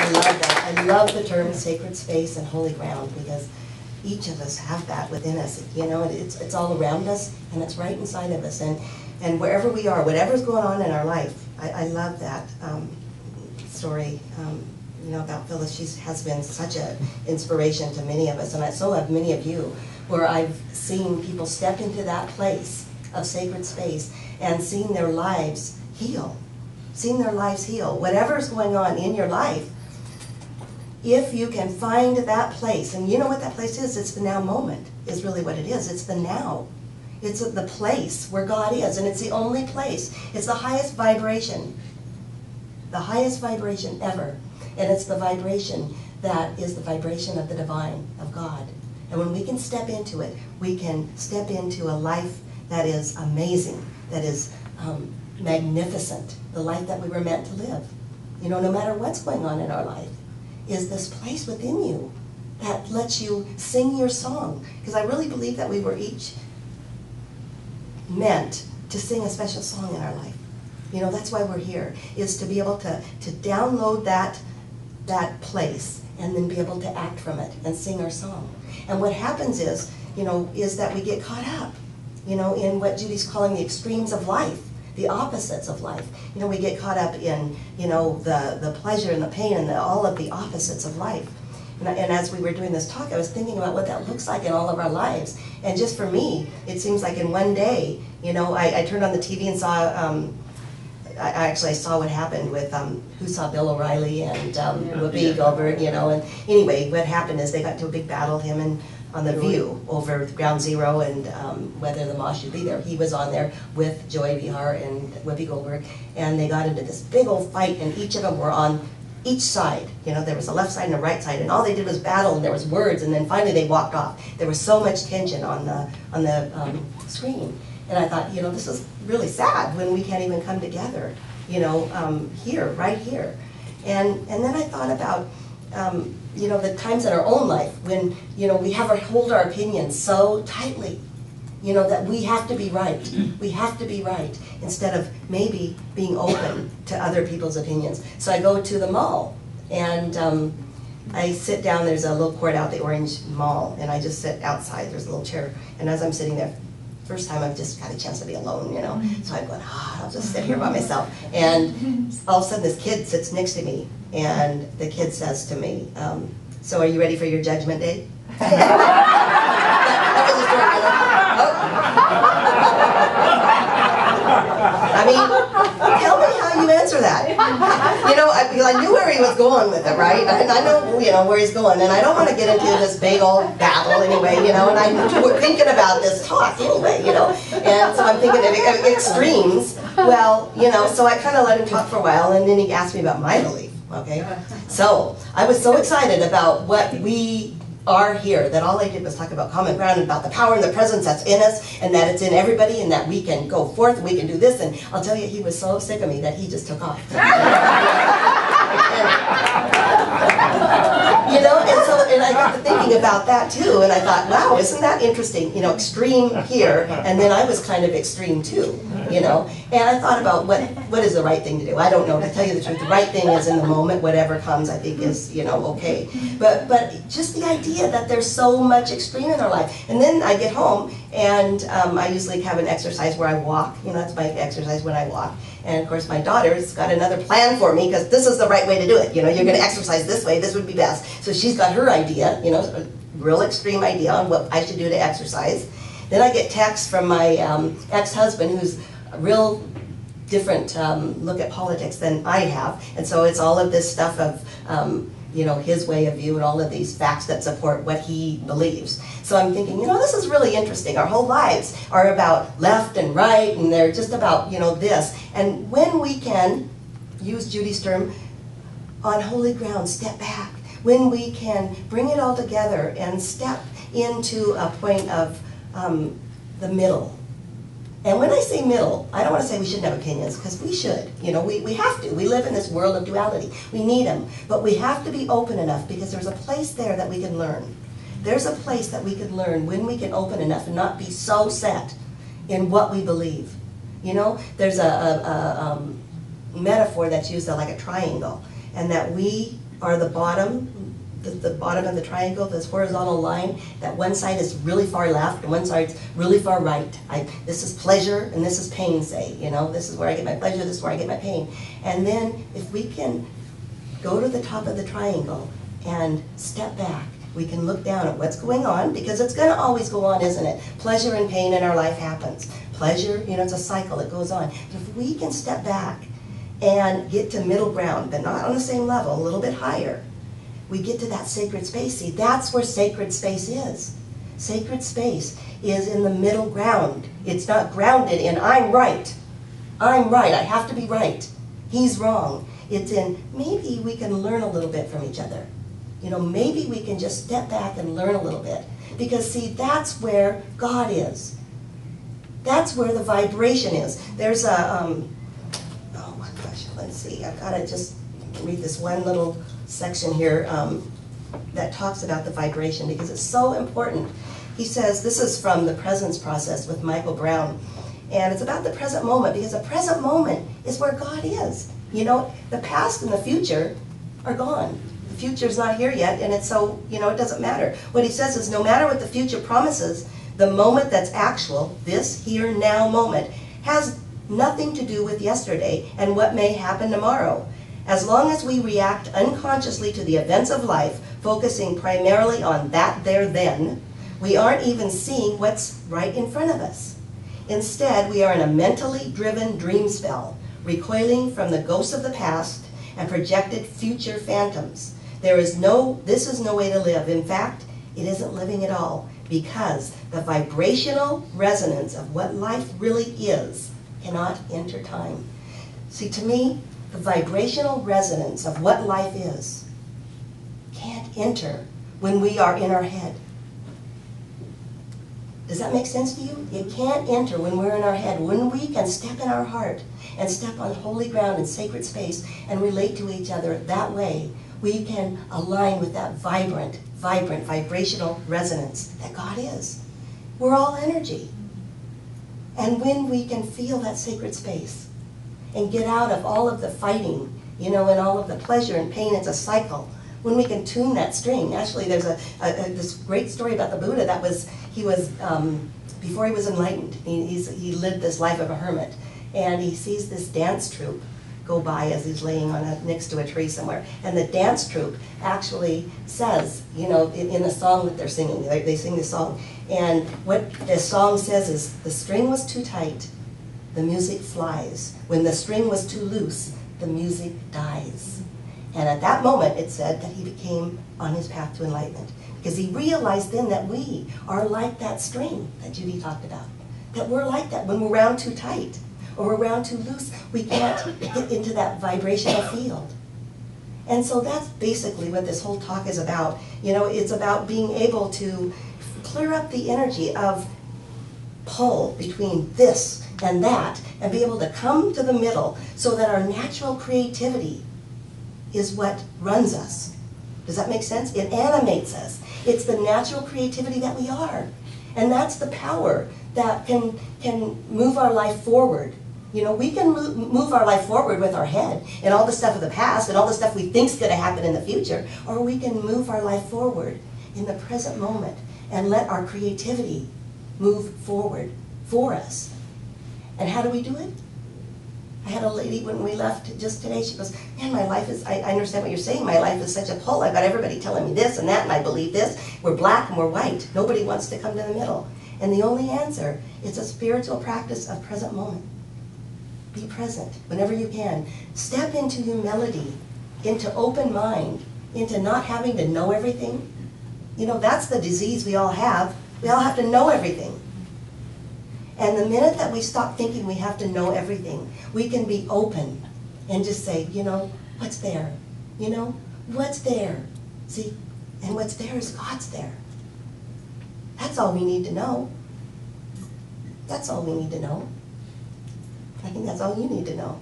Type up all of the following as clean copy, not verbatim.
I love that. I love the term sacred space and holy ground because each of us have that within us. You know, it's all around us and it's right inside of us. And wherever we are, whatever's going on in our life, I love that story. You know, about Phyllis. She has been such an inspiration to many of us, and so have many of you, where I've seen people step into that place of sacred space and seen their lives heal. Seen their lives heal. Whatever's going on in your life, if you can find that place, and you know what that place is, it's the now moment, is really what it is. It's the now. It's the place where God is, and it's the only place. It's the highest vibration ever. And it's the vibration that is the vibration of the divine, of God. And when we can step into it, we can step into a life that is amazing, that is magnificent, the life that we were meant to live. You know, no matter what's going on in our life, is this place within you that lets you sing your song. Because I really believe that we were each meant to sing a special song in our life. You know, that's why we're here, is to be able to download that place and then be able to act from it and sing our song. And what happens is, you know, is that we get caught up, you know, in what Judy's calling the extremes of life, the opposites of life. You know, we get caught up in, you know, the pleasure and the pain and all of the opposites of life. And as we were doing this talk, I was thinking about what that looks like in all of our lives. And just for me, it seems like in one day, you know, I turned on the TV and saw I saw what happened with who saw Bill O'Reilly and Whoopi Goldberg, you know. And anyway, what happened is they got into a big battle, him and on The View over Ground Zero and whether the mosque should be there. He was on there with Joy Behar and Whoopi Goldberg, and they got into this big old fight, and each of them were on each side. You know, there was a left side and a right side, and all they did was battle, and there was words, and then finally they walked off. There was so much tension on the screen. And I thought, you know, this is really sad when we can't even come together, you know, here, right here. And then I thought about, you know, the times in our own life when, you know, we hold our opinions so tightly, you know, that we have to be right. We have to be right instead of maybe being open to other people's opinions. So I go to the mall and I sit down. There's a little court out the Orange Mall, and I just sit outside. There's a little chair, and as I'm sitting there, first time I've just got a chance to be alone, you know. So I'm going, I'll just sit here by myself. And all of a sudden this kid sits next to me, and the kid says to me, so are you ready for your judgment day? That was a story, you know? I mean, tell me how you answer that. You know, because I knew where he was going with it, right? And I know, you know, where he's going, and I don't want to get into this big old battle anyway, you know, and we're thinking about this talk anyway, you know, and so I'm thinking of extremes. Well, you know, so I kind of let him talk for a while, and then he asked me about my belief, okay? So I was so excited about what we are here, that all I did was talk about common ground, and about the power and the presence that's in us, and that it's in everybody, and that we can go forth, and we can do this, and I'll tell you, he was so sick of me that he just took off. You know, and I got to thinking about that too, and I thought, wow, isn't that interesting? You know, extreme here, and then I was kind of extreme too, you know. And I thought about what is the right thing to do. I don't know, to tell you the truth. The right thing is in the moment, whatever comes, I think is, you know, okay. But just the idea that there's so much extreme in our life. And then I get home, and I usually have an exercise where I walk. You know, that's my exercise when I walk. And of course my daughter's got another plan for me, because this is the right way to do it. You know, you're going to exercise this way, this would be best. So she's got her idea, you know, a real extreme idea on what I should do to exercise. Then I get texts from my ex-husband, who's a real different look at politics than I have. And so it's all of this stuff of, you know, his way of view and all of these facts that support what he believes. So I'm thinking, you know, this is really interesting. Our whole lives are about left and right, and they're just about, you know, this. And when we can, use Judy's term, on holy ground, step back, when we can bring it all together and step into a point of the middle. And when I say middle, I don't want to say we shouldn't have opinions, because we should. You know, we have to. We live in this world of duality. We need them. But we have to be open enough, because there's a place there that we can learn. There's a place that we can learn when we can open enough and not be so set in what we believe. You know, there's a metaphor that's used like a triangle, and that we are the bottom, the bottom of the triangle, this horizontal line, that one side is really far left and one side's really far right. This is pleasure and this is pain, say, you know, this is where I get my pleasure, this is where I get my pain. And then if we can go to the top of the triangle and step back, we can look down at what's going on, because it's going to always go on, isn't it? Pleasure and pain in our life happens. Pleasure, you know, it's a cycle, it goes on. But if we can step back and get to middle ground, but not on the same level, a little bit higher, we get to that sacred space. See, that's where sacred space is. Sacred space is in the middle ground. It's not grounded in I'm right. I'm right, I have to be right. He's wrong. It's in maybe we can learn a little bit from each other. You know, maybe we can just step back and learn a little bit. Because see, that's where God is. That's where the vibration is. There's a, oh my gosh, let's see, I've got to just read this one little section here that talks about the vibration, because it's so important. He says, this is from the Presence Process with Michael Brown, and it's about the present moment, because the present moment is where God is. You know, the past and the future are gone. The future's not here yet, and it's so, you know, it doesn't matter. What he says is, no matter what the future promises, the moment that's actual, this here now moment, has nothing to do with yesterday and what may happen tomorrow. As long as we react unconsciously to the events of life, focusing primarily on that there then, we aren't even seeing what's right in front of us. Instead, we are in a mentally driven dream spell, recoiling from the ghosts of the past and projected future phantoms. This is no way to live. In fact, it isn't living at all, because the vibrational resonance of what life really is cannot enter time. See, to me, the vibrational resonance of what life is can't enter when we are in our head. Does that make sense to you? It can't enter when we're in our head. When we can step in our heart and step on holy ground and sacred space and relate to each other that way, we can align with that vibrant vibrational resonance that God is. We're all energy. And when we can feel that sacred space and get out of all of the fighting, you know, and all of the pleasure and pain, it's a cycle. When we can tune that string. Actually, there's this great story about the Buddha that was, before he was enlightened, he lived this life of a hermit, and he sees this dance troupe go by as he's laying next to a tree somewhere. And the dance troupe actually says, you know, in the song that they're singing, they sing this song, and what the song says is, the string was too tight, the music flies. When the string was too loose, the music dies. And at that moment, it said that he became on his path to enlightenment, because he realized then that we are like that string that Judy talked about, that we're like that. When we're wound too tight or we're wound too loose, we can't get into that vibrational field. And so that's basically what this whole talk is about. You know, it's about being able to clear up the energy of pull between this and that, and be able to come to the middle so that our natural creativity is what runs us. Does that make sense? It animates us. It's the natural creativity that we are. And that's the power that can move our life forward. You know, we can move our life forward with our head and all the stuff of the past and all the stuff we think is going to happen in the future, or we can move our life forward in the present moment and let our creativity move forward for us. And how do we do it? I had a lady when we left just today, she goes, man, my life is, I understand what you're saying, my life is such a pull. I've got everybody telling me this and that, and I believe this. We're black and we're white. Nobody wants to come to the middle. And the only answer is a spiritual practice of present moment. Be present whenever you can. Step into humility, into open mind, into not having to know everything. You know, that's the disease we all have. We all have to know everything. And the minute that we stop thinking we have to know everything, we can be open and just say, you know, what's there? You know, what's there? See, and what's there is God's there. That's all we need to know. That's all we need to know. I think that's all you need to know.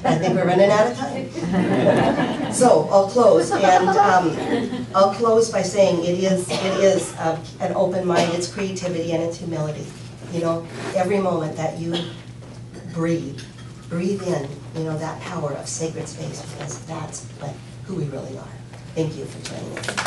I think we're running out of time. So I'll close, and I'll close by saying it is an open mind, it's creativity, and it's humility. You know, every moment that you breathe in, you know, that power of sacred space, because that's who we really are. Thank you for joining us.